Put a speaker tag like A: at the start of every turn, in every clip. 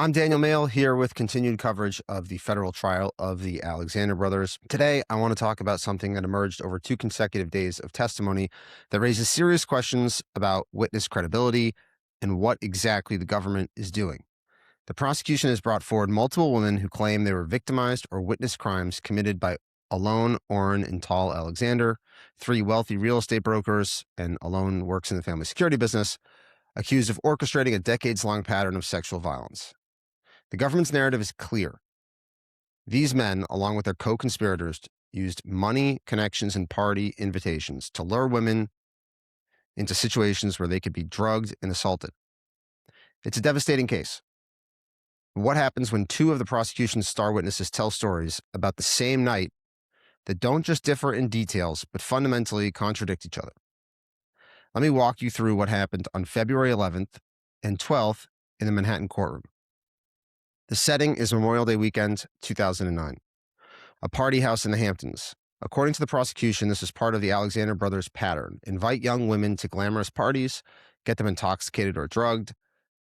A: I'm Daniel Mail here with continued coverage of the federal trial of the Alexander brothers. Today, I want to talk about something that emerged over 2 consecutive days of testimony that raises serious questions about witness credibility and what exactly the government is doing. The prosecution has brought forward multiple women who claim they were victimized or witnessed crimes committed by Alon, Oren, and Tal Alexander, 3 wealthy real estate brokers, and Alon works in the family security business, accused of orchestrating a decades-long pattern of sexual violence. The government's narrative is clear. These men, along with their co-conspirators, used money, connections, and party invitations to lure women into situations where they could be drugged and assaulted. It's a devastating case. What happens when 2 of the prosecution's star witnesses tell stories about the same night that don't just differ in details, but fundamentally contradict each other? Let me walk you through what happened on February 11th and 12th in the Manhattan courtroom. The setting is Memorial Day weekend, 2009, a party house in the Hamptons. According to the prosecution, this is part of the Alexander brothers' pattern: invite young women to glamorous parties, get them intoxicated or drugged,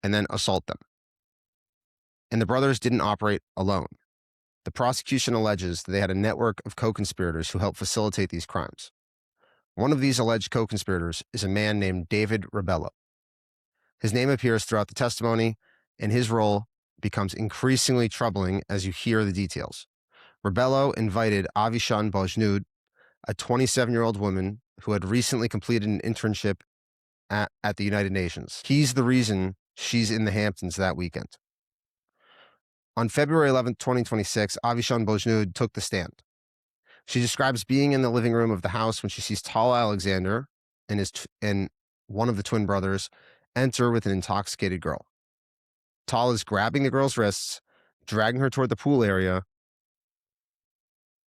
A: and then assault them. And the brothers didn't operate alone. The prosecution alleges that they had a network of co-conspirators who helped facilitate these crimes. One of these alleged co-conspirators is a man named David Rabello. His name appears throughout the testimony, and his role becomes increasingly troubling as you hear the details. Rabello invited Avishan Bjnood, a 27-year-old woman who had recently completed an internship at the United Nations. He's the reason she's in the Hamptons that weekend. On February 11, 2026, Avishan Bjnood took the stand. She describes being in the living room of the house when she sees Tal Alexander and one of the twin brothers enter with an intoxicated girl. Tal is grabbing the girl's wrists, dragging her toward the pool area,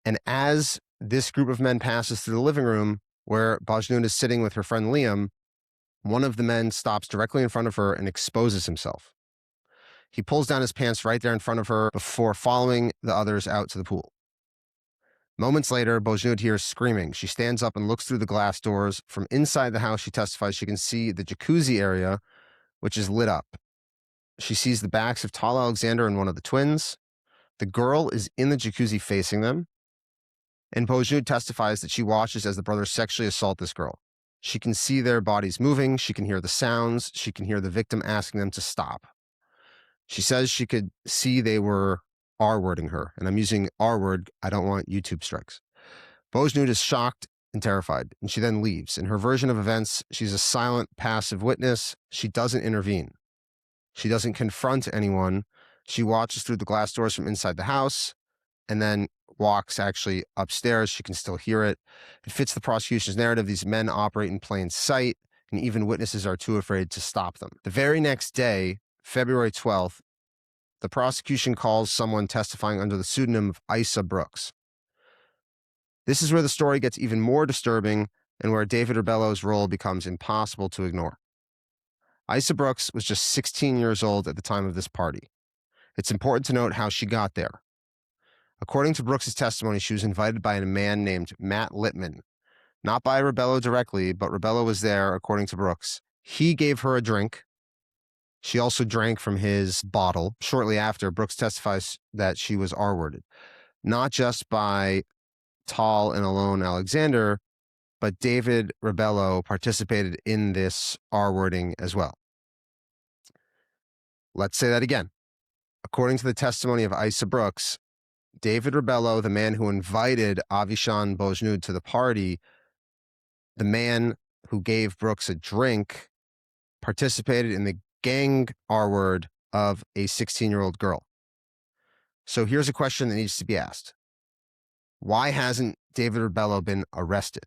A: and as this group of men passes through the living room where Bjnood is sitting with her friend Liam, one of the men stops directly in front of her and exposes himself. He pulls down his pants right there in front of her before following the others out to the pool. Moments later, Bjnood hears screaming. She stands up and looks through the glass doors. From inside the house, she testifies she can see the jacuzzi area, which is lit up. She sees the backs of Tal Alexander and one of the twins. The girl is in the jacuzzi facing them. And Bjnood testifies that she watches as the brothers sexually assault this girl. She can see their bodies moving. She can hear the sounds. She can hear the victim asking them to stop. She says she could see they were R-wording her. And I'm using R-word. I don't want YouTube strikes. Bjnood is shocked and terrified, and she then leaves. In her version of events, she's a silent, passive witness. She doesn't intervene. She doesn't confront anyone. She watches through the glass doors from inside the house and then walks actually upstairs. She can still hear it. It fits the prosecution's narrative. These men operate in plain sight, and even witnesses are too afraid to stop them. The very next day, February 12th, the prosecution calls someone testifying under the pseudonym of Isa Brooks. This is where the story gets even more disturbing and where David Rabello's role becomes impossible to ignore. Isa Brooks was just 16 years old at the time of this party. It's important to note how she got there. According to Brooks' testimony, she was invited by a man named Matt Littman, not by Rabello directly, but Rabello was there, according to Brooks. He gave her a drink. She also drank from his bottle. Shortly after, Brooks testifies that she was R-worded, not just by Tal and Alon Alexander, but David Rabello participated in this R-wording as well. Let's say that again. According to the testimony of Isa Brooks, David Rabello, the man who invited Avishan Bjnood to the party, the man who gave Brooks a drink, participated in the gang R-word of a 16-year-old girl. So here's a question that needs to be asked. Why hasn't David Rabello been arrested?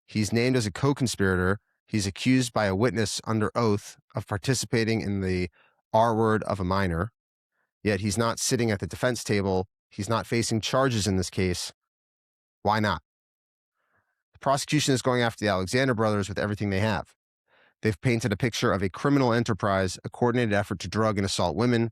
A: He's named as a co-conspirator. He's accused by a witness under oath of participating in the R-word of a minor, yet he's not sitting at the defense table. He's not facing charges in this case. Why not? The prosecution is going after the Alexander brothers with everything they have. They've painted a picture of a criminal enterprise, a coordinated effort to drug and assault women.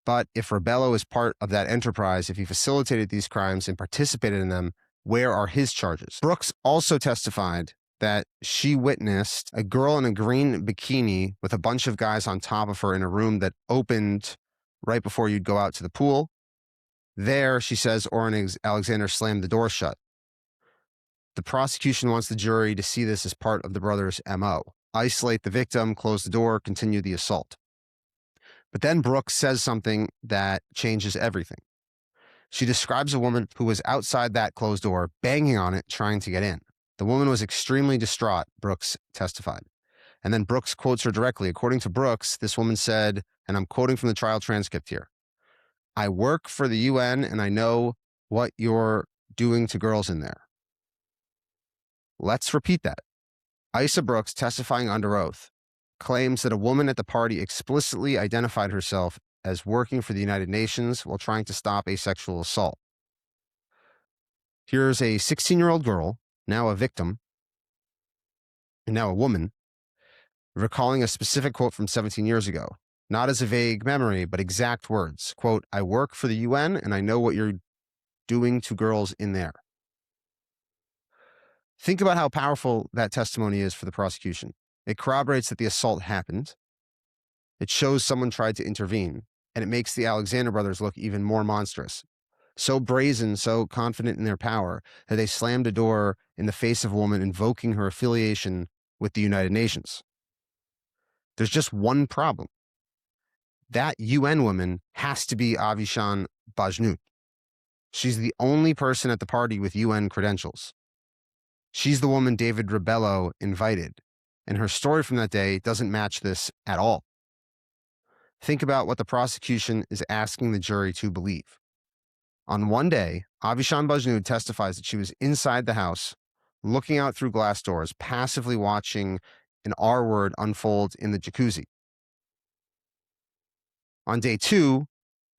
A: But if Rabello is part of that enterprise, if he facilitated these crimes and participated in them, where are his charges? Brooks also testified that she witnessed a girl in a green bikini with a bunch of guys on top of her in a room that opened right before you'd go out to the pool. There, she says, Orrin Alexander slammed the door shut. The prosecution wants the jury to see this as part of the brothers' MO. Isolate the victim, close the door, continue the assault. But then Brooks says something that changes everything. She describes a woman who was outside that closed door, banging on it, trying to get in. The woman was extremely distraught, Brooks testified. And then Brooks quotes her directly. According to Brooks, this woman said, and I'm quoting from the trial transcript here, "I work for the UN and I know what you're doing to girls in there." Let's repeat that. Isa Brooks, testifying under oath, claims that a woman at the party explicitly identified herself as working for the United Nations while trying to stop a sexual assault. Here's a 16-year-old girl, now a victim, and now a woman, recalling a specific quote from 17 years ago, not as a vague memory, but exact words. Quote, "I work for the UN and I know what you're doing to girls in there." Think about how powerful that testimony is for the prosecution. It corroborates that the assault happened. It shows someone tried to intervene, and it makes the Alexander brothers look even more monstrous. So brazen, so confident in their power, that they slammed a door in the face of a woman invoking her affiliation with the United Nations. There's just one problem. That UN woman has to be Avishan Bjnood. She's the only person at the party with UN credentials. She's the woman David Rabello invited, and her story from that day doesn't match this at all. Think about what the prosecution is asking the jury to believe. On one day, Avishan Bjnood testifies that she was inside the house, looking out through glass doors, passively watching an R-word unfold in the jacuzzi. On day 2,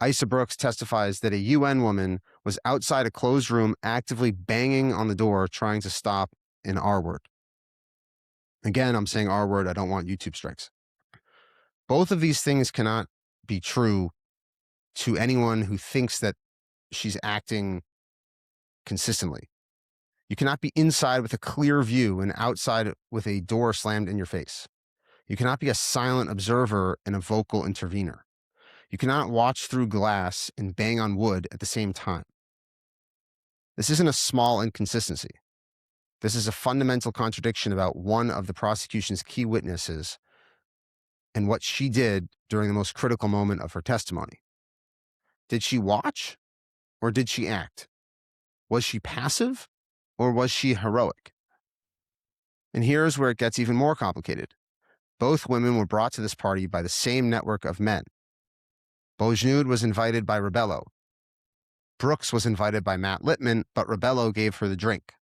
A: Isa Brooks testifies that a UN woman was outside a closed room actively banging on the door trying to stop an R-word. Again, I'm saying R-word. I don't want YouTube strikes. Both of these things cannot be true to anyone who thinks that she's acting consistently. You cannot be inside with a clear view and outside with a door slammed in your face. You cannot be a silent observer and a vocal intervener. You cannot watch through glass and bang on wood at the same time. This isn't a small inconsistency. This is a fundamental contradiction about one of the prosecution's key witnesses and what she did during the most critical moment of her testimony. Did she watch or did she act? Was she passive or was she heroic? And here's where it gets even more complicated. Both women were brought to this party by the same network of men. Bjnood was invited by Rabello. Brooks was invited by Matt Littman, but Rabello gave her the drink.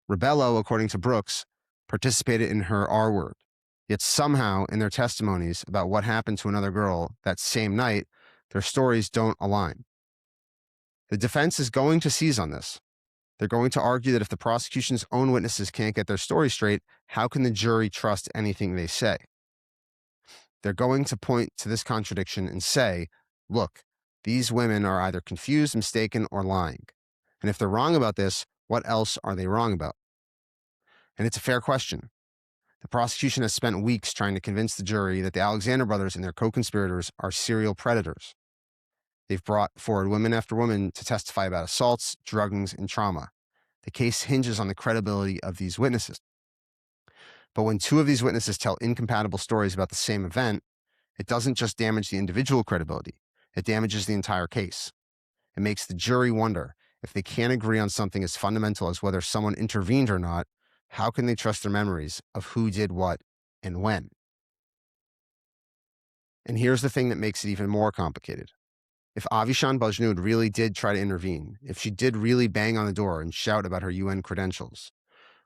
A: Rabello, according to Brooks, participated in her R-word. Yet somehow, in their testimonies about what happened to another girl that same night, their stories don't align. The defense is going to seize on this. They're going to argue that if the prosecution's own witnesses can't get their story straight, how can the jury trust anything they say? They're going to point to this contradiction and say, look, these women are either confused, mistaken, or lying. And if they're wrong about this, what else are they wrong about? And it's a fair question. The prosecution has spent weeks trying to convince the jury that the Alexander brothers and their co-conspirators are serial predators. They've brought forward woman after woman to testify about assaults, druggings, and trauma. The case hinges on the credibility of these witnesses. But when 2 of these witnesses tell incompatible stories about the same event, it doesn't just damage the individual credibility, it damages the entire case. It makes the jury wonder, if they can't agree on something as fundamental as whether someone intervened or not, how can they trust their memories of who did what and when? And here's the thing that makes it even more complicated. If Avishan Bjnood really did try to intervene, if she did really bang on the door and shout about her UN credentials,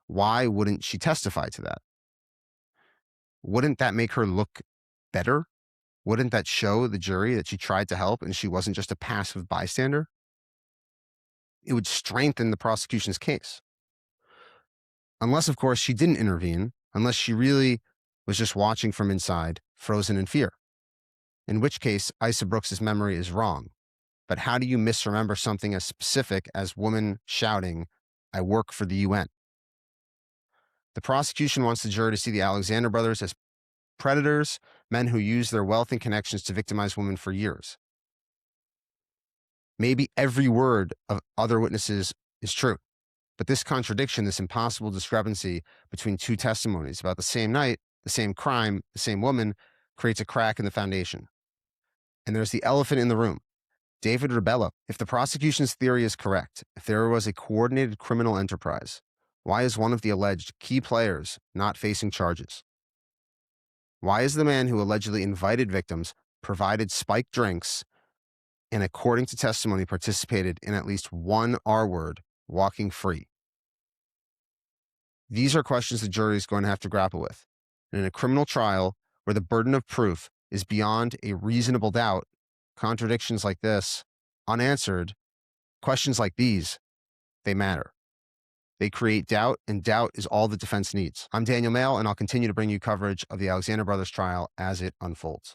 A: why wouldn't she testify to that? Wouldn't that make her look better? Wouldn't that show the jury that she tried to help and she wasn't just a passive bystander? It would strengthen the prosecution's case. Unless, of course, she didn't intervene, unless she really was just watching from inside, frozen in fear. In which case, Isa Brooks' memory is wrong. But how do you misremember something as specific as woman shouting, "I work for the UN"? The prosecution wants the jury to see the Alexander brothers as predators, men who use their wealth and connections to victimize women for years. Maybe every word of other witnesses is true. But this contradiction, this impossible discrepancy between two testimonies about the same night, the same crime, the same woman, creates a crack in the foundation. And there's the elephant in the room. David Rabello. If the prosecution's theory is correct, if there was a coordinated criminal enterprise, why is one of the alleged key players not facing charges? Why is the man who allegedly invited victims, provided spiked drinks, and according to testimony participated in at least one R word, walking free? These are questions the jury is going to have to grapple with. And in a criminal trial where the burden of proof is beyond a reasonable doubt, contradictions like this, unanswered, questions like these, they matter. They create doubt, and doubt is all the defense needs. I'm Daniel Mail, and I'll continue to bring you coverage of the Alexander Brothers trial as it unfolds.